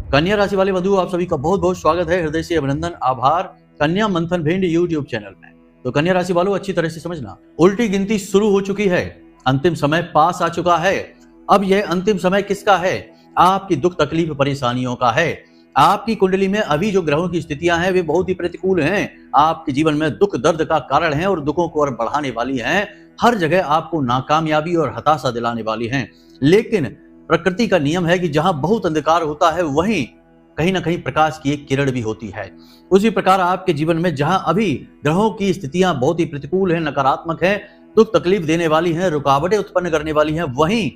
कन्या राशि वाले बंधु, आप सभी का बहुत बहुत स्वागत है। हृदय से अभिनंदन, आभार कन्या मंथन भिंड यूट्यूब चैनल में। तो कन्या राशि वालों, अच्छी तरह से समझना, उल्टी गिनती शुरू हो चुकी है, अंतिम समय पास आ चुका है। अब यह अंतिम समय किसका है? आपकी दुख तकलीफ परेशानियों का है। आपकी कुंडली में अभी जो ग्रहों की स्थितियां हैं वे बहुत ही प्रतिकूल हैं, आपके जीवन में दुख दर्द का कारण है और दुखों को और बढ़ाने वाली हैं। हर जगह आपको नाकामयाबी और हताशा दिलाने वाली हैं। लेकिन प्रकृति का नियम है कि जहां बहुत अंधकार होता है वहीं कहीं ना कहीं प्रकाश की एक किरण भी होती है। उसी प्रकार आपके जीवन में जहां अभी ग्रहों की स्थितियां बहुत ही प्रतिकूल हैं, नकारात्मक हैं, दुख तकलीफ देने वाली हैं, रुकावटें उत्पन्न करने वाली हैं, वहीं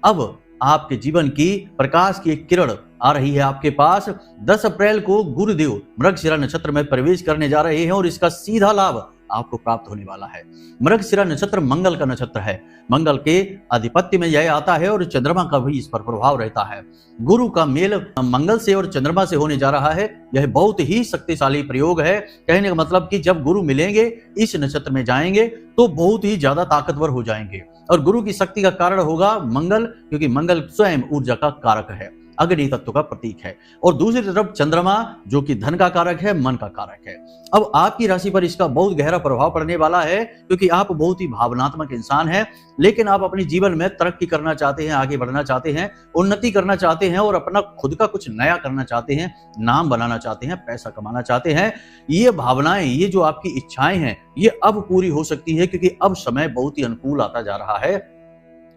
अब आपके जीवन की प्रकाश की एक किरण आ रही है आपके पास। 10 अप्रैल को गुरुदेव मृगशिरा नक्षत्र में प्रवेश करने जा रहे हैं और इसका सीधा लाभ आपको प्राप्त होने वाला है। मृगशिरा नक्षत्र मंगल का नक्षत्र है, मंगल के आधिपत्य में यह आता है और चंद्रमा का भी इस पर प्रभाव रहता है। गुरु का मेल मंगल से और चंद्रमा से होने जा रहा है। यह बहुत ही शक्तिशाली प्रयोग है। कहने का मतलब कि जब गुरु मिलेंगे, इस नक्षत्र में जाएंगे तो बहुत ही ज्यादा ताकतवर हो जाएंगे। और गुरु की शक्ति का कारण होगा मंगल, क्योंकि मंगल स्वयं ऊर्जा का कारक है, अग्नि तत्व का प्रतीक है। और दूसरी तरफ चंद्रमा जो कि धन का कारक है, मन का कारक है। अब आपकी राशि पर इसका बहुत गहरा प्रभाव पड़ने वाला है, क्योंकि आप बहुत ही भावनात्मक इंसान हैं। लेकिन आप अपने जीवन में तरक्की करना चाहते हैं, आगे बढ़ना चाहते हैं, उन्नति करना चाहते हैं और अपना खुद का कुछ नया करना चाहते हैं, नाम बनाना चाहते हैं, पैसा कमाना चाहते हैं। ये भावनाएं, ये जो आपकी इच्छाएं हैं, ये अब पूरी हो सकती है, क्योंकि अब समय बहुत ही अनुकूल आता जा रहा है।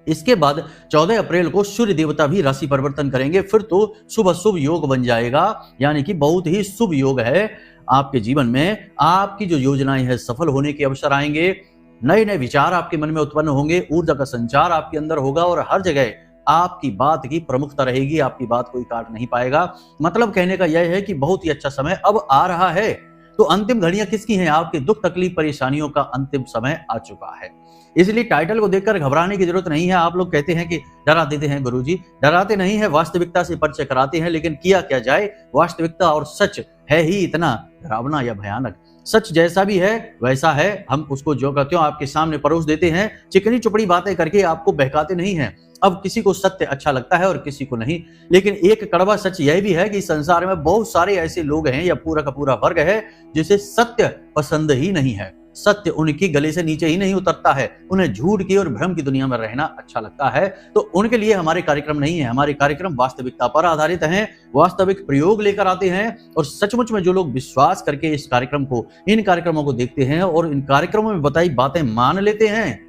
इसके बाद 14 अप्रैल को सूर्य देवता भी राशि परिवर्तन करेंगे, फिर तो शुभ अशुभ योग बन जाएगा, यानी कि बहुत ही शुभ योग है। आपके जीवन में आपकी जो योजनाएं हैं सफल होने के अवसर आएंगे, नए नए विचार आपके मन में उत्पन्न होंगे, ऊर्जा का संचार आपके अंदर होगा और हर जगह आपकी बात की प्रमुखता रहेगी, आपकी बात कोई काट नहीं पाएगा। मतलब कहने का यह है कि बहुत ही अच्छा समय अब आ रहा है। तो अंतिम घड़ियां किसकी हैं? आपके दुख तकलीफ परेशानियों का अंतिम समय आ चुका है। इसलिए टाइटल को देखकर घबराने की जरूरत नहीं है। आप लोग कहते हैं कि डरा देते हैं गुरुजी, डराते नहीं है, वास्तविकता से परिचय कराते हैं। लेकिन किया क्या जाए, वास्तविकता और सच है ही इतना डरावना या भयानक। सच जैसा भी है वैसा है, हम उसको जो कहते हो आपके सामने परोस देते हैं। चिकनी चुपड़ी बातें करके आपको बहकाते नहीं हैं। अब किसी को सत्य अच्छा लगता है और किसी को नहीं, लेकिन एक कड़वा सच यह भी है कि संसार में बहुत सारे ऐसे लोग हैं या पूरा का पूरा वर्ग है जिसे सत्य पसंद ही नहीं है। सत्य उनकी गले से नीचे ही नहीं उतरता है, उन्हें झूठ की और भ्रम की दुनिया में रहना अच्छा लगता है। तो उनके लिए हमारे कार्यक्रम नहीं है। हमारे कार्यक्रम वास्तविकता पर आधारित हैं, वास्तविक प्रयोग लेकर आते हैं। और सचमुच में जो लोग विश्वास करके इस कार्यक्रम को, इन कार्यक्रमों को देखते हैं और इन कार्यक्रमों में बताई बातें मान लेते हैं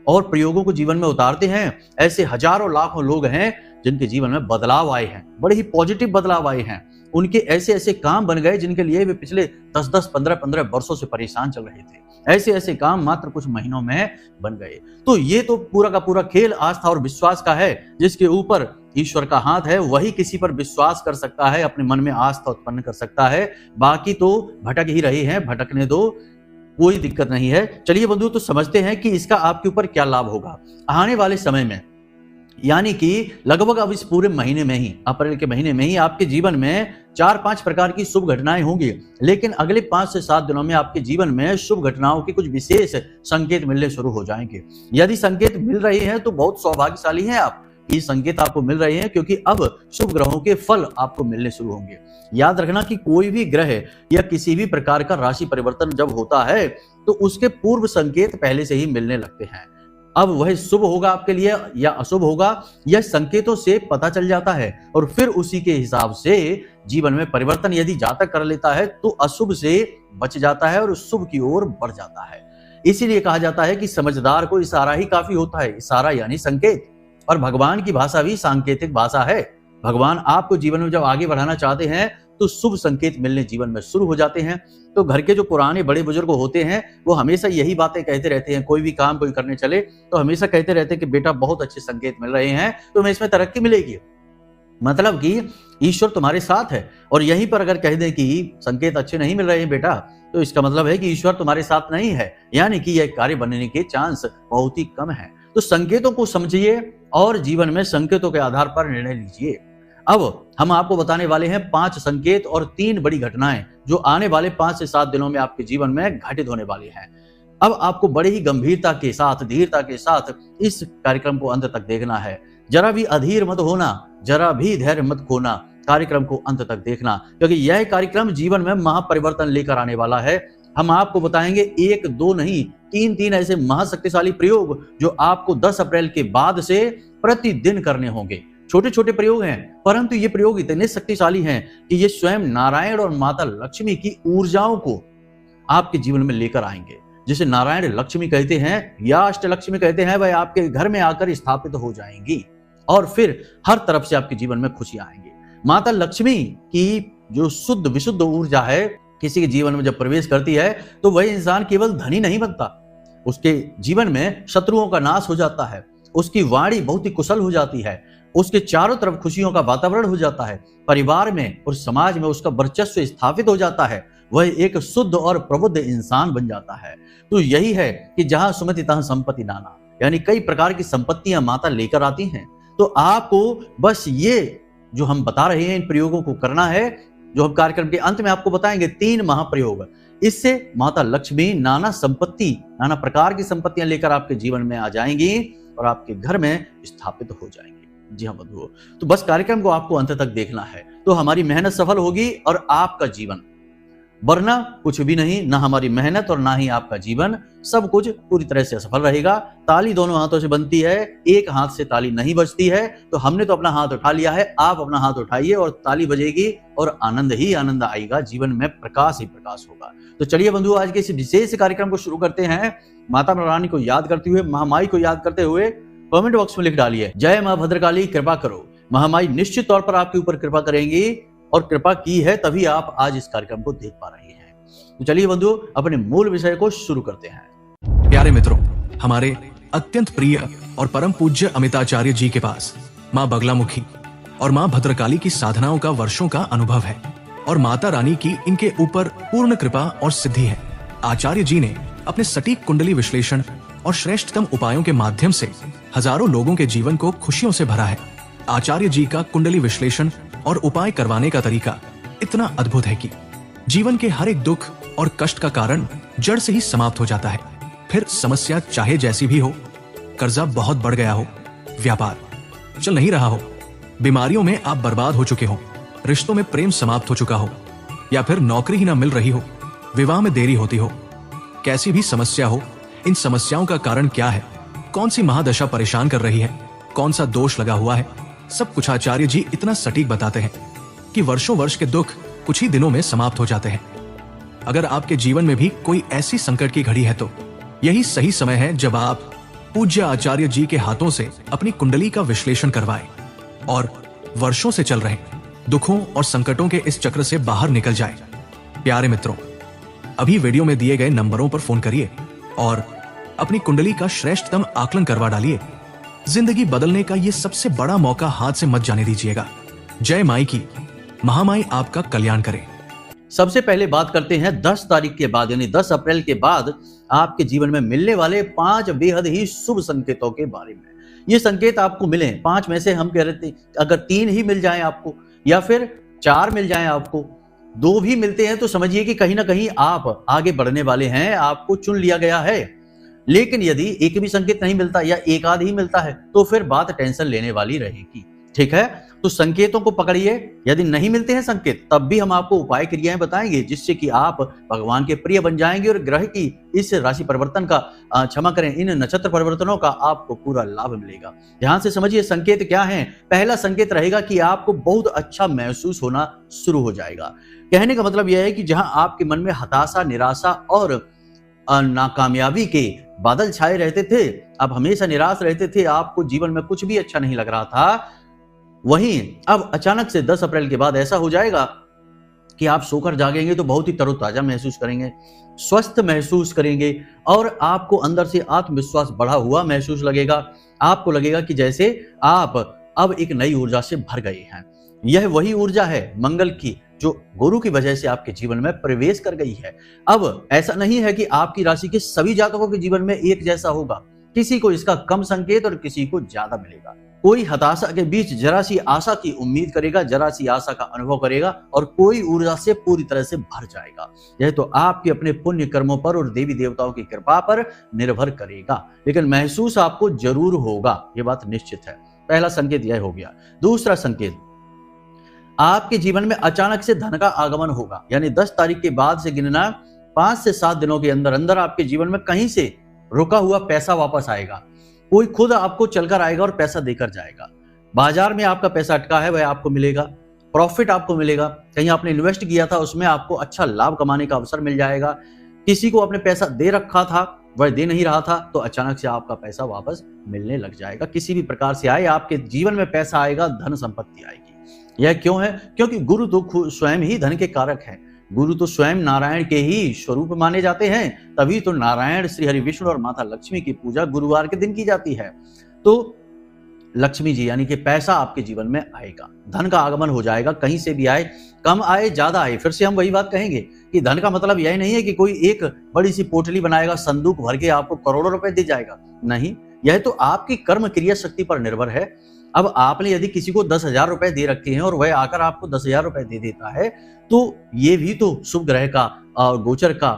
और प्रयोगों को जीवन में उतारते हैं, ऐसे हजारों लाखों लोग हैं जिनके जीवन में बदलाव आए हैं, बड़े ही पॉजिटिव बदलाव आए हैं। उनके ऐसे ऐसे काम बन गए जिनके लिए वे पिछले 10-10, 15-15 वर्षों से परेशान चल रहे थे। ऐसे ऐसे काम मात्र कुछ महीनों में बन गए। तो ये तो पूरा का पूरा खेल आस्था और विश्वास का है। जिसके ऊपर ईश्वर का हाथ है वही किसी पर विश्वास कर सकता है, अपने मन में आस्था उत्पन्न कर सकता है। बाकी तो भटक ही रहे हैं, भटकने दो, कोई दिक्कत नहीं है। चलिए बंधु, तो समझते हैं कि इसका आपके ऊपर क्या लाभ होगा आने वाले समय में। यानी कि लगभग अब इस पूरे महीने में ही, अप्रैल के महीने में ही आपके जीवन में 4-5 प्रकार की शुभ घटनाएं होंगी। लेकिन अगले 5 से 7 दिनों में आपके जीवन में शुभ घटनाओं के कुछ विशेष संकेत मिलने शुरू हो जाएंगे। यदि संकेत मिल रहे हैं तो बहुत सौभाग्यशाली हैं आप। ये संकेत आपको मिल रहे हैं क्योंकि अब शुभ ग्रहों के फल आपको मिलने शुरू होंगे। याद रखना कि कोई भी ग्रह या किसी भी प्रकार का राशि परिवर्तन जब होता है तो उसके पूर्व संकेत पहले से ही मिलने लगते हैं। अब वह शुभ होगा आपके लिए या अशुभ होगा, यह संकेतों से पता चल जाता है और फिर उसी के हिसाब से जीवन में परिवर्तन यदि जातक कर लेता है तो अशुभ से बच जाता है और शुभ की ओर बढ़ जाता है। इसीलिए कहा जाता है कि समझदार को इशारा ही काफी होता है। इशारा यानी संकेत, और भगवान की भाषा भी सांकेतिक भाषा है। भगवान आपको जीवन में जब आगे बढ़ाना चाहते हैं तो शुभ संकेत मिलने जीवन में शुरू हो जाते हैं। तो घर के जो पुराने बड़े बुजुर्ग होते हैं वो हमेशा यही बातें कहते रहते हैं। कोई भी काम कोई करने चले तो हमेशा कहते रहते हैं कि बेटा बहुत अच्छे संकेत मिल रहे हैं, तुम्हें इसमें तरक्की मिलेगी। मतलब कि ईश्वर तुम्हारे साथ है। और यहीं पर अगर कह दें कि संकेत अच्छे नहीं मिल रहे हैं बेटा, तो इसका मतलब है कि ईश्वर तुम्हारे साथ नहीं है, यानी कि यह कार्य बनने के चांस बहुत ही कम है। तो संकेतों को समझिए और जीवन में संकेतों के आधार पर निर्णय लीजिए। अब हम आपको बताने वाले हैं 5 संकेत और 3 बड़ी घटनाएं जो आने वाले 5 से 7 दिनों में आपके जीवन में घटित होने वाली हैं। अब आपको बड़ी ही गंभीरता के साथ, धीरता के साथ इस कार्यक्रम को अंत तक देखना है। जरा भी अधीर मत होना, जरा भी धैर्य मत खोना। कार्यक्रम को अंत तक देखना, क्योंकि यह कार्यक्रम जीवन में महापरिवर्तन लेकर आने वाला है। हम आपको बताएंगे एक दो नहीं, तीन ऐसे महाशक्तिशाली प्रयोग जो आपको 10 अप्रैल के बाद से प्रतिदिन करने होंगे। छोटे छोटे प्रयोग हैं, परंतु ये प्रयोग इतने शक्तिशाली हैं कि ये स्वयं नारायण और माता लक्ष्मी की ऊर्जाओं को आपके जीवन में लेकर आएंगे। जिसे नारायण लक्ष्मी कहते हैं या अष्टलक्ष्मी कहते हैं, वह आपके घर में आकर स्थापित हो जाएंगी और फिर हर तरफ से आपके जीवन में खुशी आएंगी। माता लक्ष्मी की जो शुद्ध विशुद्ध ऊर्जा है किसी के जीवन में जब प्रवेश करती है तो वह इंसान केवल धनी नहीं बनता, उसके जीवन में शत्रुओं का नाश हो जाता है, उसकी वाणी बहुत ही कुशल हो जाती है, उसके चारों तरफ खुशियों का वातावरण हो जाता है, परिवार में और समाज में उसका वर्चस्व स्थापित हो जाता है, वह एक शुद्ध और प्रबुद्ध इंसान बन जाता है। तो यही है कि जहां सुमति तहां संपत्ति नाना, यानी कई प्रकार की संपत्तियां माता लेकर आती हैं। तो आपको बस ये जो हम बता रहे हैं इन प्रयोगों को करना है, जो हम कार्यक्रम के अंत में आपको बताएंगे 3 महाप्रयोग। इससे माता लक्ष्मी नाना संपत्ति, नाना प्रकार की संपत्तियां लेकर आपके जीवन में आ जाएंगी और आपके घर में स्थापित हो जाएंगी। जी हाँ बंधुओं, तो बस कार्यक्रम को आपको अंत तक देखना है, तो हमारी मेहनत सफल होगी और आपका जीवन, वरना कुछ भी नहीं, ना हमारी मेहनत और ना ही आपका जीवन, सब कुछ पूरी तरह से असफल रहेगा। ताली दोनों हाथों से बनती है, एक हाथ से ताली नहीं बजती है। तो हमने तो अपना हाथ उठा लिया है, आप अपना हाथ उठाइए और ताली बजेगी और आनंद ही आनंद आएगा, जीवन में प्रकाश ही प्रकाश होगा। तो चलिए बंधुओं, आज के इस विशेष कार्यक्रम को शुरू करते हैं। माता रानी को याद करते हुए, महामाई को याद करते हुए कमेंट बॉक्स में लिख डालिए, जय मां भद्रकाली कृपा करो। महामाई निश्चित तौर पर आपके ऊपर कृपा करेंगी और कृपा की है तभी आप आज इस कार्यक्रम को देख पा रहे हैं। तो चलिए बंधुओं, अपने मूल विषय को शुरू करते हैं। प्यारे मित्रों, हमारे अत्यंत प्रिय और परम पूज्य अमिताचार्य जी के पास माँ बगलामुखी और माँ भद्रकाली की साधनाओं का वर्षों का अनुभव है और माता रानी की इनके ऊपर पूर्ण कृपा और सिद्धि है। आचार्य जी ने अपने सटीक कुंडली विश्लेषण और श्रेष्ठतम उपायों के माध्यम से हजारों लोगों के जीवन को खुशियों से भरा है। आचार्य जी का कुंडली विश्लेषण और उपाय करवाने का तरीका इतना अद्भुत है कि जीवन के हर एक दुख और कष्ट का कारण जड़ से ही समाप्त हो जाता है। फिर समस्या चाहे जैसी भी हो, कर्जा बहुत बढ़ गया हो, व्यापार चल नहीं रहा हो, बीमारियों में आप बर्बाद हो चुके हो, रिश्तों में प्रेम समाप्त हो चुका हो, या फिर नौकरी ही ना मिल रही हो, विवाह में देरी होती हो, कैसी भी समस्या हो, इन समस्याओं का कारण क्या है, कौन सी महादशा परेशान कर रही है, कौन सा दोष लगा हुआ है, सब कुछ आचार्य जी इतना सटीक बताते हैं कि वर्षों वर्ष के दुख कुछ ही दिनों में समाप्त हो जाते हैं। अगर आपके जीवन में भी कोई ऐसी संकट की घड़ी है तो यही सही समय है जब आप पूज्य आचार्य जी के हाथों से अपनी कुंडली का विश्लेषण करवाएं और वर्षों से चल रहे दुखों और संकटों के इस चक्र से बाहर निकल जाएं। प्यारे मित्रों, अभी वीडियो में दिए गए नंबरों पर फोन करिए और अपनी कुंडली का श्रेष्ठतम आकलन करवा डालिए। जिंदगी बदलने का ये सबसे बड़ा मौका हाथ से मत जाने दीजिएगा। जय माई की, महामाई आपका कल्याण करे। सबसे पहले बात करते हैं 10 तारीख के बाद, यानी 10 अप्रैल के बाद आपके जीवन में मिलने वाले 5 बेहद ही शुभ संकेतों के बारे में। ये संकेत आपको मिले, 5 में से हम कह रहे थे अगर 3 ही मिल जाएं आपको या फिर 4 मिल जाएं आपको, 2 भी मिलते हैं तो समझिए कि कहीं ना कहीं आप आगे बढ़ने वाले हैं, आपको चुन लिया गया है। लेकिन यदि एक भी संकेत नहीं मिलता या एक आध ही मिलता है तो फिर बात टेंशन लेने वाली रहेगी। ठीक है, तो संकेतों को पकड़िए। यदि नहीं मिलते हैं संकेत तब भी हम आपको उपाय क्रियाएं बताएंगे जिससे कि आप भगवान के प्रिय बन जाएंगे और ग्रह की इस राशि परिवर्तन का, क्षमा करें, इन नक्षत्र परिवर्तनों का आपको पूरा लाभ मिलेगा। ध्यान से समझिए संकेत क्या है। पहला संकेत रहेगा कि आपको बहुत अच्छा महसूस होना शुरू हो जाएगा। कहने का मतलब यह है कि जहां आपके मन में हताशा, निराशा और नाकामयाबी के बादल छाए रहते थे, आप हमेशा निराश रहते थे, आपको जीवन में कुछ भी अच्छा नहीं लग रहा था, वहीं अब अचानक से 10 अप्रैल के बाद ऐसा हो जाएगा कि आप सोकर जागेंगे तो बहुत ही तरोताजा महसूस करेंगे, स्वस्थ महसूस करेंगे और आपको अंदर से आत्मविश्वास बढ़ा हुआ महसूस लगेगा। आपको लगेगा कि जैसे आप अब एक नई ऊर्जा से भर गए हैं। यह वही ऊर्जा है मंगल की जो गुरु की वजह से आपके जीवन में प्रवेश कर गई है। अब ऐसा नहीं है कि आपकी राशि के सभी जातकों के जीवन में एक जैसा होगा, किसी को इसका कम संकेत और किसी को ज्यादा मिलेगा। कोई हताशा के बीच जरा सी आशा की उम्मीद करेगा, जरा सी आशा का अनुभव करेगा और कोई ऊर्जा से पूरी तरह से भर जाएगा। यह तो आपके अपने पुण्य कर्मों पर और देवी देवताओं की कृपा पर निर्भर करेगा, लेकिन महसूस आपको जरूर होगा, यह बात निश्चित है। पहला संकेत यह हो गया। दूसरा संकेत, आपके जीवन में अचानक से धन का आगमन होगा, यानी 10 तारीख के बाद से गिनना 5 से 7 दिनों के अंदर अंदर आपके जीवन में कहीं से रुका हुआ पैसा वापस आएगा। कोई खुद आपको चलकर आएगा और पैसा देकर जाएगा। बाजार में आपका पैसा अटका है वह आपको मिलेगा, प्रॉफिट आपको मिलेगा, कहीं आपने इन्वेस्ट किया था उसमें आपको अच्छा लाभ कमाने का अवसर मिल जाएगा। किसी को आपने पैसा दे रखा था वह दे नहीं रहा था तो अचानक से आपका पैसा वापस मिलने लग जाएगा। किसी भी प्रकार से आए आपके जीवन में पैसा आएगा, धन संपत्ति आएगी। यह क्यों है? क्योंकि गुरु तो स्वयं ही धन के कारक हैं। गुरु तो स्वयं नारायण के ही स्वरूप माने जाते हैं, तभी तो नारायण, श्री हरि विष्णु और माता लक्ष्मी की पूजा गुरुवार के दिन की जाती है। तो लक्ष्मी जी यानी कि पैसा आपके जीवन में आएगा, धन का आगमन हो जाएगा। कहीं से भी आए, कम आए ज्यादा आए, फिर से हम वही बात कहेंगे कि धन का मतलब यह नहीं है कि कोई एक बड़ी सी पोटली बनाएगा, संदूक भर के आपको करोड़ों रुपए दे जाएगा। नहीं, यह तो आपकी कर्म क्रिया शक्ति पर निर्भर है। अब आपने यदि किसी को 10,000 रुपए दे रखे हैं और वह आकर आपको 10,000 रुपए दे देता है तो ये भी तो शुभ ग्रह का और गोचर का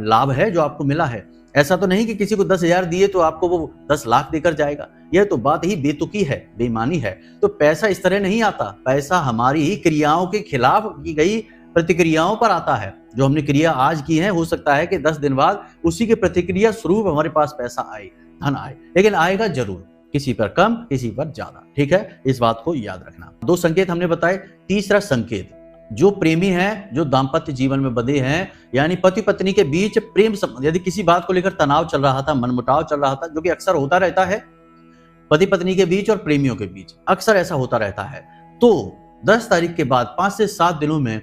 लाभ है जो आपको मिला है। ऐसा तो नहीं कि किसी को 10,000 दिए तो आपको वो 10 लाख देकर जाएगा। यह तो बात ही बेतुकी है, बेईमानी है। तो पैसा इस तरह नहीं आता, पैसा हमारी ही क्रियाओं के खिलाफ की गई प्रतिक्रियाओं पर आता है। जो हमने क्रिया आज की है, हो सकता है कि 10 दिन बाद उसी के प्रतिक्रिया स्वरूप हमारे पास पैसा आए, धन आए, लेकिन आएगा जरूर, किसी पर कम किसी पर ज्यादा। ठीक है, इस बात को याद रखना। 2 संकेत हमने बताए। तीसरा संकेत, जो प्रेमी हैं, जो दाम्पत्य जीवन में बंधे हैं, यानी पति पत्नी के बीच प्रेम संबंध, यदि किसी बात को लेकर तनाव चल रहा था, मनमुटाव चल रहा था, जो कि अक्सर होता रहता है पति पत्नी के बीच और प्रेमियों के बीच, अक्सर ऐसा होता रहता है, तो 10 तारीख के बाद 5 से 7 दिनों में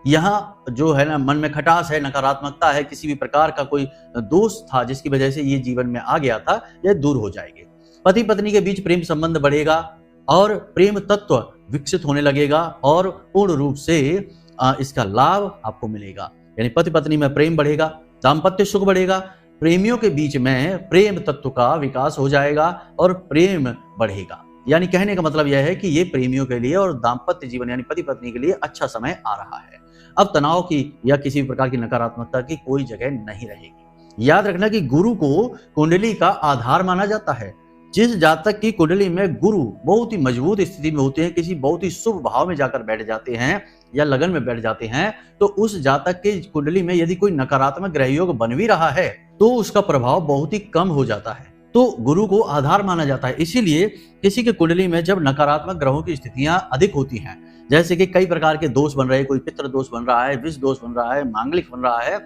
यहाँ जो है ना, मन में खटास है, नकारात्मकता है, किसी भी प्रकार का कोई दोष था जिसकी वजह से ये जीवन में आ गया था, यह दूर हो जाएगी। पति पत्नी के बीच प्रेम संबंध बढ़ेगा और प्रेम तत्व विकसित होने लगेगा और पूर्ण रूप से इसका लाभ आपको मिलेगा। यानी पति पत्नी में प्रेम बढ़ेगा, दाम्पत्य सुख बढ़ेगा, प्रेमियों के बीच में प्रेम तत्व का विकास हो जाएगा और प्रेम बढ़ेगा। यानी कहने का मतलब यह है कि ये प्रेमियों के लिए और दाम्पत्य जीवन यानी पति पत्नी के लिए अच्छा समय आ रहा है। अब तनाव की या किसी भी प्रकार की नकारात्मकता की कोई जगह नहीं रहेगी। याद रखना कि गुरु को कुंडली का आधार माना जाता है। जिस जातक की कुंडली में गुरु बहुत ही मजबूत स्थिति में होते हैं, किसी बहुत ही शुभ भाव में जाकर बैठ जाते हैं या लगन में बैठ जाते हैं, तो उस जातक की कुंडली में यदि कोई नकारात्मक ग्रह योग बन भी रहा है तो उसका प्रभाव बहुत ही कम हो जाता है। तो गुरु को आधार माना जाता है। इसीलिए किसी की कुंडली में जब नकारात्मक ग्रहों की स्थितियां अधिक होती हैं, जैसे कि कई प्रकार के दोष बन रहे हैं, कोई पितृ दोष बन रहा है, विष दोष बन रहा है, मांगलिक बन रहा है,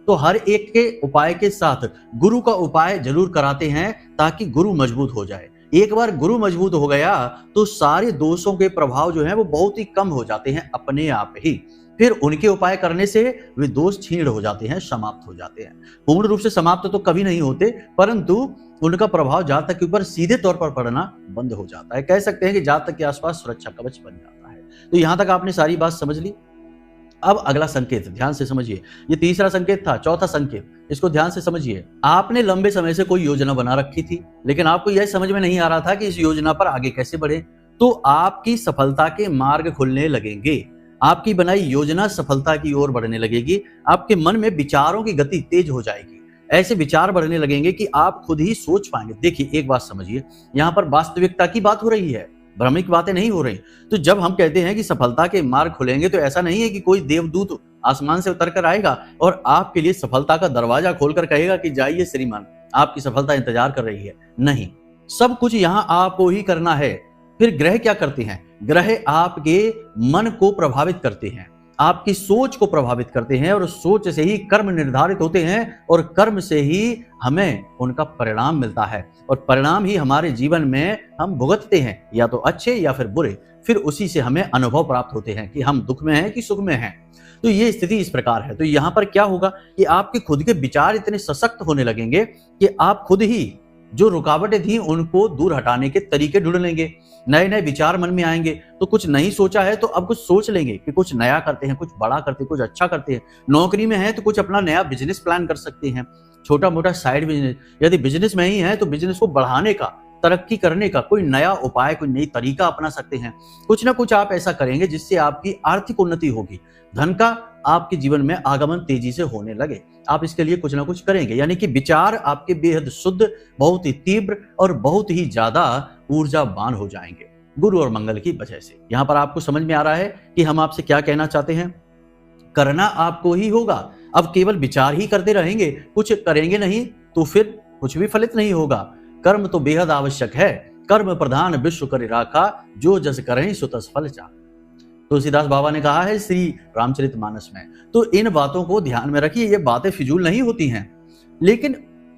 तो हर एक के उपाय के साथ गुरु का उपाय जरूर कराते हैं ताकि गुरु मजबूत हो जाए। एक बार गुरु मजबूत हो गया तो सारे दोषों के प्रभाव जो है वो बहुत ही कम हो जाते हैं अपने आप ही। फिर उनके उपाय करने से वे दोष क्षीण हो जाते हैं, समाप्त हो जाते हैं। पूर्ण रूप से समाप्त तो कभी नहीं होते, परंतु उनका प्रभाव जातक के ऊपर सीधे तौर पर पड़ना बंद हो जाता है। कह सकते हैं कि जातक के आसपास सुरक्षा कवच बन जाता है। तो यहां तक आपने सारी बात समझ ली। अब अगला संकेत ध्यान से समझिए। ये तीसरा संकेत था। चौथा संकेत, इसको ध्यान से समझिए। आपने लंबे समय से कोई योजना बना रखी थी, लेकिन आपको यह समझ में नहीं आ रहा था कि इस योजना पर आगे कैसे बढ़े, तो आपकी सफलता के मार्ग खुलने लगेंगे। आपकी बनाई योजना सफलता की ओर बढ़ने लगेगी। आपके मन में विचारों की गति तेज हो जाएगी। ऐसे विचार बढ़ने लगेंगे कि आप खुद ही सोच पाएंगे। देखिए, एक बात समझिए, यहाँ पर वास्तविकता की बात हो रही है, भ्रमिक बातें नहीं हो रही। तो जब हम कहते हैं कि सफलता के मार्ग खुलेंगे, तो ऐसा नहीं है कि कोई देवदूत आसमान से उतर कर आएगा और आपके लिए सफलता का दरवाजा खोलकर कहेगा कि जाइए श्रीमान, आपकी सफलता इंतजार कर रही है। नहीं, सब कुछ यहाँ आपको ही करना है। फिर ग्रह क्या करते हैं? ग्रह आपके मन को प्रभावित करते हैं, आपकी सोच को प्रभावित करते हैं, और सोच से ही कर्म निर्धारित होते हैं और कर्म से ही हमें उनका परिणाम मिलता है, और परिणाम ही हमारे जीवन में हम भुगतते हैं, या तो अच्छे या फिर बुरे। फिर उसी से हमें अनुभव प्राप्त होते हैं कि हम दुख में हैं कि सुख में हैं। तो ये स्थिति इस प्रकार है। तो यहाँ पर क्या होगा कि आपके खुद के विचार इतने सशक्त होने लगेंगे कि आप खुद ही जो रुकावटें थी उनको दूर हटाने के तरीके ढूंढ लेंगे। नए नए विचार मन में आएंगे, तो कुछ नहीं सोचा है तो अब कुछ सोच लेंगे कि कुछ नया करते हैं, कुछ बड़ा करते हैं, कुछ अच्छा करते हैं। नौकरी में है तो कुछ अपना नया बिजनेस प्लान कर सकते हैं, छोटा मोटा साइड बिजनेस। यदि बिजनेस में ही है तो बिजनेस को बढ़ाने का, तरक्की करने का कोई नया उपाय, कोई नई तरीका अपना सकते हैं। कुछ ना कुछ आप ऐसा करेंगे जिससे आपकी आर्थिक उन्नति होगी, धन का आपके जीवन में आगमन तेजी से होने लगे। आप इसके लिए कुछ ना कुछ करेंगे, यानी कि विचार आपके बेहद शुद्ध, बहुत ही तीव्र और बहुत ही ज्यादा ऊर्जावान हो जाएंगे। गुरु और मंगल की वजह से। यहां पर आपको समझ में आ रहा है कि हम आपसे क्या कहना चाहते हैं। करना आपको ही होगा। अब केवल विचार ही करते रहेंगे, कुछ करेंगे नहीं तो फिर कुछ भी फलित नहीं होगा। कर्म तो बेहद आवश्यक है। कर्म प्रधान विश्व करे राखा, जो जस करें सो तस फल चाहा। तुलसीदास बाबा ने कहा है श्री रामचरितमानस में। तो इन बातों को ध्यान में रखिए, ये बातें फिजूल नहीं होती हैं। लेकिन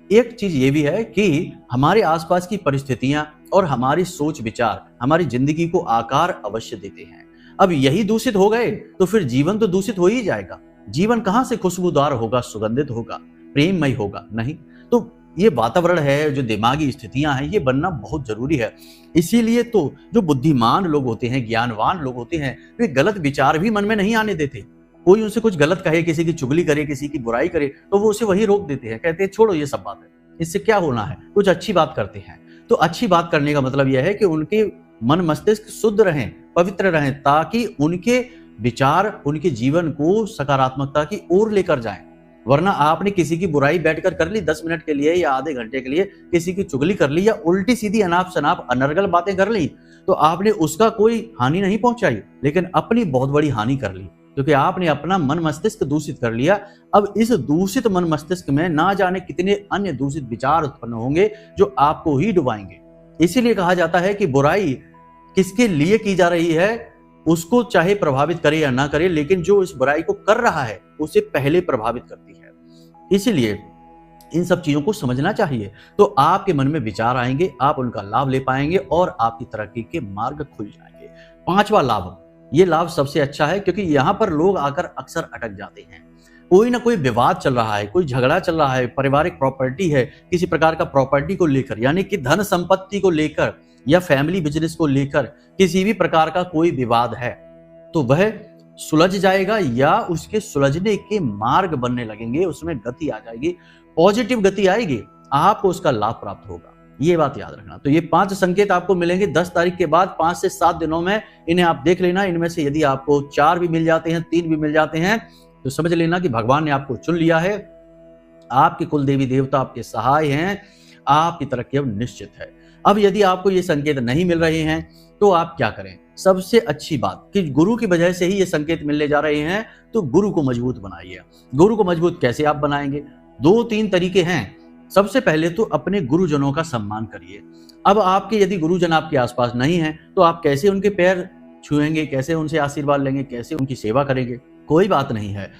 एक चीज ये भी है कि हमारे आसपास की परिस्थितियां और हमारी सोच विचार हमारी जिंदगी को आकार अवश्य देते हैं। अब यही दूषित हो गए तो फिर जीवन तो दूषित हो ही जाएगा। जीवन कहां से खुशबूदार होगा, सुगंधित होगा, प्रेममय होगा? नहीं। तो ये वातावरण है, जो दिमागी स्थितियां हैं, ये बनना बहुत जरूरी है। इसीलिए तो जो बुद्धिमान लोग होते हैं, ज्ञानवान लोग होते हैं, वे गलत विचार भी मन में नहीं आने देते। कोई उनसे कुछ गलत कहे, किसी की चुगली करे, किसी की बुराई करे, तो वो उसे वही रोक देते हैं, कहते हैं छोड़ो ये सब बात है, इससे क्या होना है, कुछ अच्छी बात करते हैं। तो अच्छी बात करने का मतलब यह है कि उनके मन मस्तिष्क शुद्ध रहें, पवित्र रहें, ताकि उनके विचार उनके जीवन को सकारात्मकता की ओर लेकर जाएं। वरना आपने किसी की बुराई बैठकर कर ली 10 मिनट के लिए या आधे घंटे के लिए, किसी की चुगली कर ली या उल्टी सीधी अनाप शनाप अनर्गल बातें कर ली, तो आपने उसका कोई हानि नहीं पहुंचाई, लेकिन अपनी बहुत बड़ी हानि कर ली, क्योंकि आपने अपना मन मस्तिष्क दूषित कर लिया। अब इस दूषित मन मस्तिष्क में ना जाने कितने अन्य दूषित विचार उत्पन्न होंगे जो आपको ही डुबाएंगे। इसीलिए कहा जाता है कि बुराई किसके लिए की जा रही है, उसको चाहे प्रभावित करे या ना करे, लेकिन जो इस बुराई को कर रहा है उसे पहले प्रभावित करती है। इसीलिए इन सब चीजों को समझना चाहिए, तो आपके मन में विचार आएंगे, आप उनका लाभ ले पाएंगे और आपकी तरक्की के मार्ग खुल जाएंगे। पांचवा लाभ, ये लाभ सबसे अच्छा है, क्योंकि यहां पर लोग आकर अक्सर अटक जाते हैं। कोई ना कोई विवाद चल रहा है, कोई झगड़ा चल रहा है, पारिवारिक प्रॉपर्टी है, किसी प्रकार का प्रॉपर्टी को लेकर, यानी कि धन संपत्ति को लेकर या फैमिली बिजनेस को लेकर किसी भी प्रकार का कोई विवाद है, तो वह सुलझ जाएगा या उसके सुलझने के मार्ग बनने लगेंगे, उसमें गति आ जाएगी, पॉजिटिव गति आएगी, आपको उसका लाभ प्राप्त होगा। ये बात याद रखना। तो ये 5 संकेत आपको मिलेंगे 10 तारीख के बाद, 5 से 7 दिनों में। इन्हें आप देख लेना। इनमें से यदि आपको 4 भी मिल जाते हैं, 3 भी मिल जाते हैं, तो समझ लेना कि भगवान ने आपको चुन लिया है। आपके कुल देवी देवता आपके सहाय हैं, आपकी तरक्की अब निश्चित है। अब यदि आपको ये संकेत नहीं मिल रहे हैं तो आप क्या करें? सबसे अच्छी बात कि गुरु की वजह से ही ये संकेत मिलने जा रहे हैं, तो गुरु को मजबूत बनाइए। गुरु को मजबूत कैसे आप बनाएंगे? 2-3 तरीके हैं। सबसे पहले तो अपने गुरुजनों का सम्मान करिए। अब आपके यदि गुरुजन आपके आसपास नहीं हैं, तो आप कैसे उनके पैर छुएंगे, कैसे उनसे आशीर्वाद लेंगे, कैसे उनकी सेवा करेंगे? कोई बात नहीं है।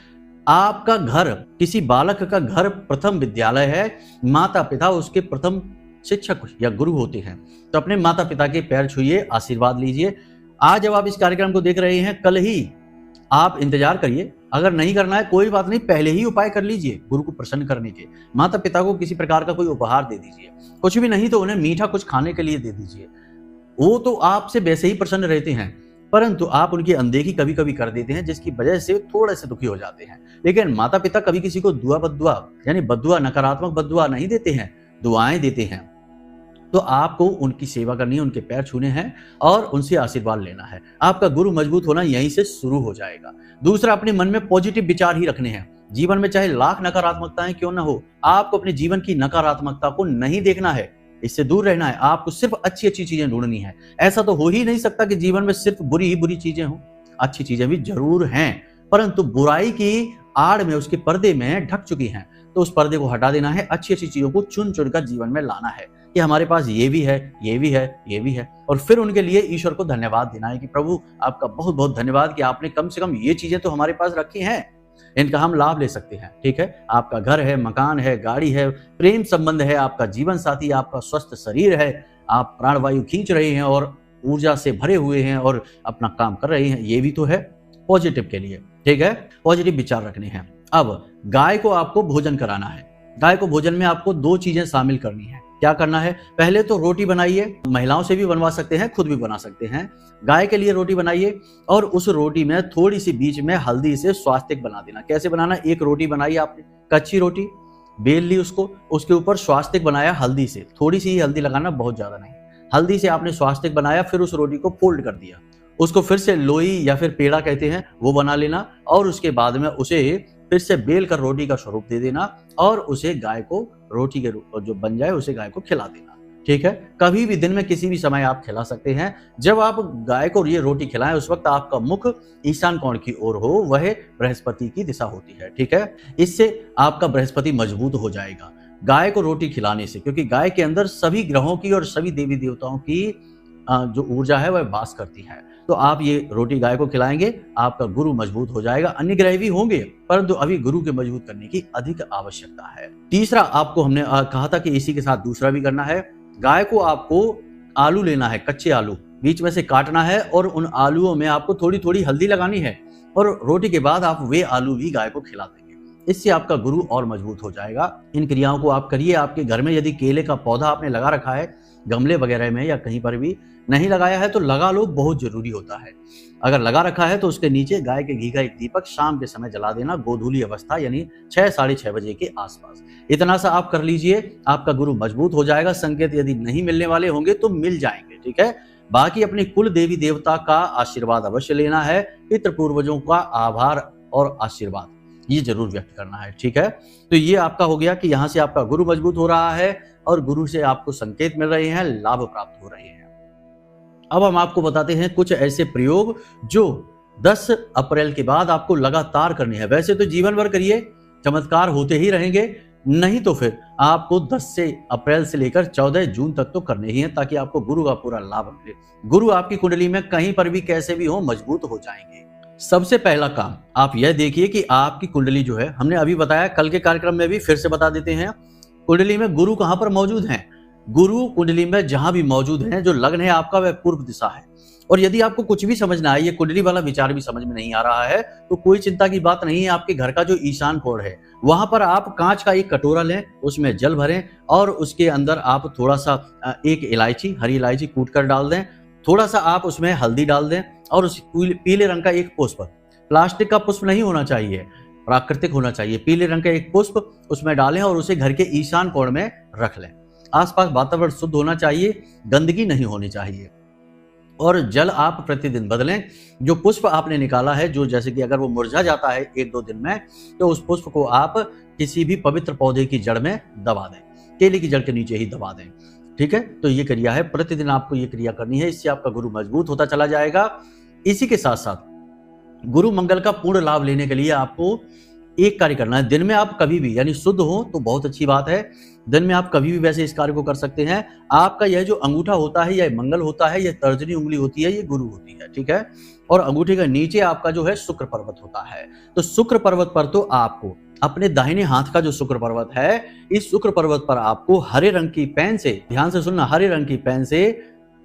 आपका घर, किसी बालक का घर प्रथम विद्यालय है, माता पिता उसके प्रथम शिक्षक या गुरु होते हैं। तो अपने माता पिता के पैर छुइए, आशीर्वाद लीजिए। आज जब आप इस कार्यक्रम को देख रहे हैं, कल ही आप इंतजार करिए। अगर नहीं करना है कोई बात नहीं, पहले ही उपाय कर लीजिए गुरु को प्रसन्न करने के। माता पिता को किसी प्रकार का कोई उपहार दे दीजिए, कुछ भी नहीं तो उन्हें मीठा कुछ खाने के लिए दे दीजिए। वो तो आपसे वैसे ही प्रसन्न रहते हैं, परंतु आप उनकी अनदेखी कभी कभी कर देते हैं, जिसकी वजह से थोड़े से दुखी हो जाते हैं। लेकिन माता पिता कभी किसी को दुआ बद्दुआ यानी बद्दुआ, नकारात्मक बद्दुआ नहीं देते हैं, दुआएं देते हैं। तो आपको उनकी सेवा करनी है, उनके पैर छूने हैं और उनसे आशीर्वाद लेना है। आपका गुरु मजबूत होना यहीं से शुरू हो जाएगा। दूसरा, अपने मन में पॉजिटिव विचार ही रखने हैं। जीवन में चाहे लाख नकारात्मकताएं क्यों ना हो, आपको अपने जीवन की नकारात्मकता को नहीं देखना है, इससे दूर रहना है। आपको सिर्फ अच्छी अच्छी चीजें ढूंढनी है। ऐसा तो हो ही नहीं सकता कि जीवन में सिर्फ बुरी ही बुरी चीजें हों। अच्छी चीजें भी जरूर हैं, परंतु बुराई की आड़ में, उसके पर्दे में ढक चुकी हैं। तो उस पर्दे को हटा देना है, अच्छी अच्छी चीजों को चुन चुनकर जीवन में लाना है कि हमारे पास ये भी है, ये भी है, ये भी है। और फिर उनके लिए ईश्वर को धन्यवाद देना है कि प्रभु आपका बहुत बहुत धन्यवाद कि आपने कम से कम ये चीजें तो हमारे पास रखी हैं, इनका हम लाभ ले सकते हैं। ठीक है, आपका घर है, मकान है, गाड़ी है, प्रेम संबंध है, आपका जीवन साथी, आपका स्वस्थ शरीर है, आप प्राणवायु खींच रहे हैं और ऊर्जा से भरे हुए हैं और अपना काम कर रहे हैं, ये भी तो है पॉजिटिव के लिए। ठीक है, पॉजिटिव विचार रखने हैं। अब गाय को आपको भोजन कराना है। गाय को भोजन में आपको 2 चीजें शामिल करनी है। क्या करना है? पहले तो रोटी बनाइए, महिलाओं से भी बनवा सकते हैं, खुद भी बना सकते हैं। गाय के लिए रोटी बनाइए और उस रोटी में थोड़ी सी बीच में हल्दी से स्वास्तिक बना देना। कैसे बनाना? एक रोटी बनाई आपने, कच्ची रोटी बेल ली, उसको उसके ऊपर स्वास्तिक बनाया हल्दी से, थोड़ी सी ही हल्दी लगाना, बहुत ज्यादा नहीं। हल्दी से आपने स्वास्तिक बनाया, फिर उस रोटी को फोल्ड कर दिया, उसको फिर से लोई या फिर पेड़ा कहते हैं वो बना लेना और उसके बाद में उसे फिर से बेल कर रोटी का स्वरूप दे देना और उसे गाय को रोटी के जो बन जाए उसे गाय को खिला देना। ठीक है। कभी भी दिन में किसी भी समय आप खिला सकते हैं। जब आप गाय को ये रोटी खिलाएं उस वक्त आपका मुख ईशान कोण की ओर हो, वह बृहस्पति की दिशा होती है, ठीक है। इससे आपका बृहस्पति मजबूत हो जाएगा गाय को रोटी खिलाने से, क्योंकि गाय के अंदर सभी ग्रहों की और सभी देवी देवताओं की जो ऊर्जा है वह वास करती है। तो आप ये रोटी गाय को खिलाएंगे, आपका गुरु मजबूत हो जाएगा। अन्य ग्रह भी होंगे, परंतु अभी गुरु के मजबूत करने की अधिक आवश्यकता है। तीसरा आपको हमने कहा था कि इसी के साथ दूसरा भी करना है। गाय को आपको आलू लेना है, कच्चे आलू बीच में से काटना है और उन आलूओं में आपको थोड़ी थोड़ी हल्दी लगानी है और रोटी के बाद आप वे आलू भी गाय को खिला देंगे। इससे आपका गुरु और मजबूत हो जाएगा। इन क्रियाओं को आप करिए। आपके घर में यदि केले का पौधा आपने लगा रखा है गमले वगैरह में या कहीं पर भी नहीं लगाया है तो लगा लो, बहुत जरूरी होता है। अगर लगा रखा है तो उसके नीचे गाय के घी का एक दीपक शाम के समय जला देना, गोधूली अवस्था यानी 6 साढ़े 6 बजे के आसपास। इतना सा आप कर लीजिए, आपका गुरु मजबूत हो जाएगा। संकेत यदि नहीं मिलने वाले होंगे तो मिल जाएंगे, ठीक है। बाकी अपने कुल देवी देवता का आशीर्वाद अवश्य लेना है। पितृ पूर्वजों का आभार और आशीर्वाद ये जरूर व्यक्त करना है, ठीक है। तो ये आपका हो गया कि यहाँ से आपका गुरु मजबूत हो रहा है और गुरु से आपको संकेत मिल रहे हैं, लाभ प्राप्त हो रहे हैं। अब हम आपको बताते हैं कुछ ऐसे प्रयोग जो 10 अप्रैल के बाद आपको लगातार करने हैं। वैसे तो जीवन भर करिए, चमत्कार होते ही रहेंगे, नहीं तो फिर आपको 10 अप्रैल से लेकर 14 जून तक तो करने ही हैं, ताकि आपको गुरु का पूरा लाभ मिले। गुरु आपकी कुंडली में कहीं पर भी कैसे भी हो मजबूत हो जाएंगे। सबसे पहला काम आप यह देखिए कि आपकी कुंडली जो है, हमने अभी बताया, कल के कार्यक्रम में भी फिर से बता देते हैं, कुंडली में गुरु कहां पर मौजूद हैं। गुरु कुंडली में जहां भी मौजूद हैं, जो लग्न है आपका वह पूर्व दिशा है। और यदि आपको कुछ भी समझ ना आए, ये कुंडली वाला विचार भी समझ में नहीं आ रहा है, तो कोई चिंता की बात नहीं है। आपके घर का जो ईशान कोण है वहां पर आप कांच का एक कटोरा लें, उसमें जल भरें और उसके अंदर आप थोड़ा सा एक इलायची, हरी इलायची कूट कर डाल दें, थोड़ा सा आप उसमें हल्दी डाल दें और उस पीले रंग का एक पुष्प, प्लास्टिक का पुष्प नहीं होना चाहिए, प्राकृतिक होना चाहिए, पीले रंग का एक पुष्प उसमें डालें और उसे घर के ईशान कोण में रख लें। आसपास वातावरण शुद्ध होना चाहिए, गंदगी नहीं होनी चाहिए। और जल आप प्रतिदिन बदलें। जो पुष्प आपने निकाला है, जो जैसे कि अगर वो मुरझा जाता है 1-2 दिन में, तो उस पुष्प को आप किसी भी पवित्र पौधे की जड़ में दबा दें, केले की जड़ के नीचे ही दबा दें, ठीक है। तो ये क्रिया है, प्रतिदिन आपको ये क्रिया करनी है। इससे आपका गुरु मजबूत होता चला जाएगा। इसी के साथ साथ गुरु मंगल का पूर्ण लाभ लेने के लिए आपको एक कार्य करना है। दिन में आप कभी भी, यानी शुद्ध हो तो बहुत अच्छी बात है, दिन में आप कभी भी वैसे इस कार्य को कर सकते हैं। आपका यह जो अंगूठा होता है, यह मंगल होता है, यह तर्जनी उंगली होती है, ये गुरु होती है, ठीक है। और अंगूठे के नीचे आपका जो है शुक्र पर्वत होता है। तो शुक्र पर्वत पर तो आपको अपने दाहिने हाथ का जो शुक्र पर्वत है, इस शुक्र पर्वत पर आपको हरे रंग की पेन से, ध्यान से सुनना, हरे रंग की पेन से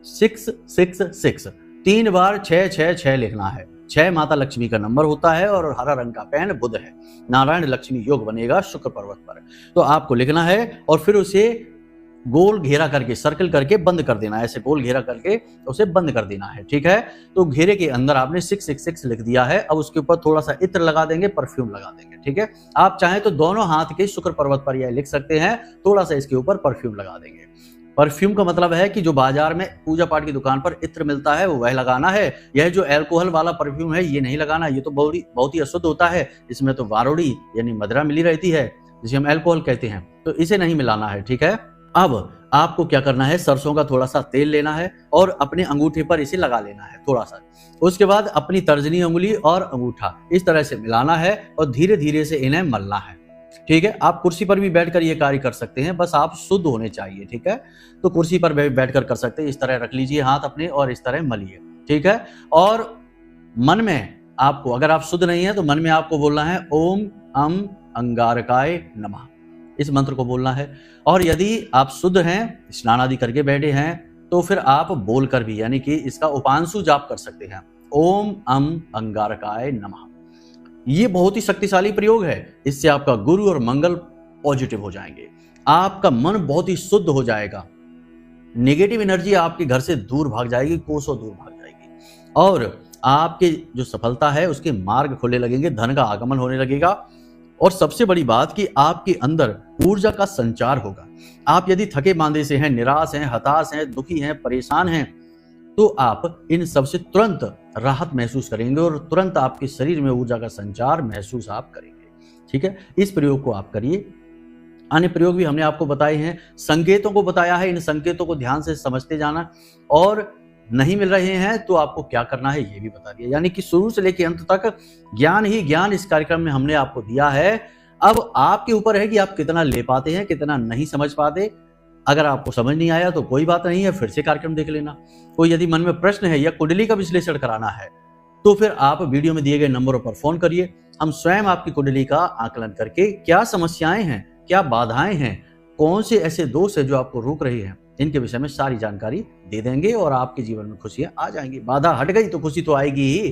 666 3 बार 666 लिखना है। 6 माता लक्ष्मी का नंबर होता है और हरा रंग का पेन बुध है। नारायण लक्ष्मी योग बनेगा शुक्र पर्वत पर। तो आपको लिखना है और फिर उसे गोल घेरा करके, सर्कल करके बंद कर देना है। ऐसे गोल घेरा करके उसे बंद कर देना है, ठीक है। तो घेरे के अंदर आपने 666 लिख दिया है। अब उसके ऊपर थोड़ा सा इत्र लगा देंगे, परफ्यूम लगा देंगे, ठीक है। आप चाहें तो दोनों हाथ के शुक्र पर्वत पर यह लिख सकते हैं, थोड़ा सा इसके ऊपर परफ्यूम लगा देंगे। परफ्यूम का मतलब है कि जो बाजार में पूजा पाठ की दुकान पर इत्र मिलता है वो वह लगाना है। यह जो अल्कोहल वाला परफ्यूम है ये नहीं लगाना, ये तो बहुत ही अशुद्ध होता है। इसमें तो वारोड़ी यानी मदिरा मिली रहती है, जिसे हम अल्कोहल कहते हैं, तो इसे नहीं मिलाना है, ठीक है। अब आपको क्या करना है, सरसों का थोड़ा सा तेल लेना है और अपने अंगूठे पर इसे लगा लेना है थोड़ा सा। उसके बाद अपनी तर्जनी उंगली और अंगूठा इस तरह से मिलाना है और धीरे धीरे से इन्हें मलना है, ठीक है। आप कुर्सी पर भी बैठकर ये कार्य कर सकते हैं, बस आप शुद्ध होने चाहिए, ठीक है। तो कुर्सी पर बैठकर कर सकते हैं। इस तरह रख लीजिए हाथ अपने और इस तरह मलिए, ठीक है। और मन में आपको, अगर आप शुद्ध नहीं है तो मन में आपको बोलना है ओम अम अंगारकाय नमः, इस मंत्र को बोलना है। और यदि आप शुद्ध हैं, स्नान आदि करके बैठे हैं, तो फिर आप बोलकर भी, यानी कि इसका उपांशु जाप कर सकते हैं, ओम अम अंगारकाय नमः। ये बहुत ही शक्तिशाली प्रयोग है। इससे आपका गुरु और मंगल पॉजिटिव हो जाएंगे, आपका मन बहुत ही शुद्ध हो जाएगा, नेगेटिव एनर्जी आपके घर से दूर भाग जाएगी, कोसों दूर भाग जाएगी और आपके जो सफलता है उसके मार्ग खुलने लगेंगे, धन का आगमन होने लगेगा। और सबसे बड़ी बात कि आपके अंदर ऊर्जा का संचार होगा। आप यदि थके बांधे से हैं, निराश हैं, हताश हैं, दुखी हैं, परेशान हैं, तो आप इन सब से तुरंत राहत महसूस करेंगे और तुरंत आपके शरीर में ऊर्जा का संचार महसूस आप करेंगे, ठीक है। इस प्रयोग को आप करिए। अन्य प्रयोग भी हमने आपको बताए हैं, संकेतों को बताया है। इन संकेतों को ध्यान से समझते जाना, और नहीं मिल रहे हैं तो आपको क्या करना है ये भी बता दिया। यानी कि शुरू से लेकर अंत तक ज्ञान ही ज्ञान इस कार्यक्रम में हमने आपको दिया है। अब आपके ऊपर है कि आप कितना ले पाते हैं, कितना नहीं समझ पाते। अगर आपको समझ नहीं आया तो कोई बात नहीं है, फिर से कार्यक्रम देख लेना। कोई यदि मन में प्रश्न है या कुंडली का विश्लेषण कराना है तो फिर आप वीडियो में दिए गए नंबरों पर फोन करिए। हम स्वयं आपकी कुंडली का आकलन करके क्या समस्याएं हैं, क्या बाधाएं हैं, कौन से ऐसे दोष है जो आपको रोक रहे हैं, इनके विषय में सारी जानकारी दे देंगे और आपके जीवन में खुशियां आ जाएंगी। बाधा हट गई तो खुशी तो आएगी ही।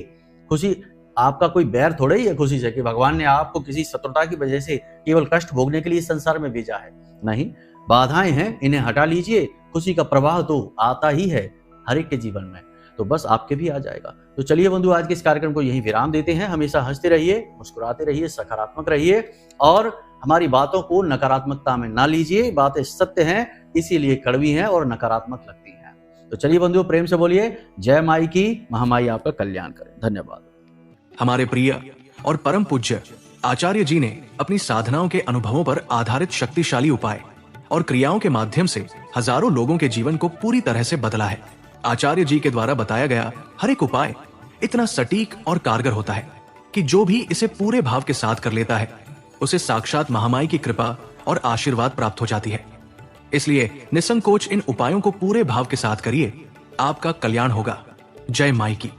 खुशी, आपका कोई बैर थोड़ा ही है खुशी से कि भगवान ने आपको किसी शत्रुता की वजह से केवल कष्ट भोगने के लिए इस संसार में भेजा है। नहीं, बाधाएं हैं, इन्हें हटा लीजिए। खुशी का प्रवाह तो आता ही है हर एक के जीवन में, तो बस आपके भी आ जाएगा। तो चलिए बंधु, आज के इस कार्यक्रम को यहीं विराम देते हैं। हमेशा हंसते रहिए, मुस्कुराते रहिए, सकारात्मक रहिए और हमारी बातों को नकारात्मकता में ना लीजिए। बातें सत्य हैं, इसीलिए कड़वी हैं और नकारात्मक लगती हैं। तो चलिए बंधुओं, प्रेम से बोलिए जय माई की, महामाई आपका कल्याण करे। धन्यवाद। हमारे प्रिय और परम पूज्य आचार्य जी ने अपनी साधनाओं के अनुभवों पर आधारित शक्तिशाली उपाय और क्रियाओं के माध्यम से हजारों लोगों के जीवन को पूरी तरह से बदला है। आचार्य जी के द्वारा बताया गया हर एक उपाय इतना सटीक और कारगर होता है कि जो भी इसे पूरे भाव के साथ कर लेता है उसे साक्षात महामाई की कृपा और आशीर्वाद प्राप्त हो जाती है। इसलिए निसंकोच इन उपायों को पूरे भाव के साथ करिए, आपका कल्याण होगा। जय माई की।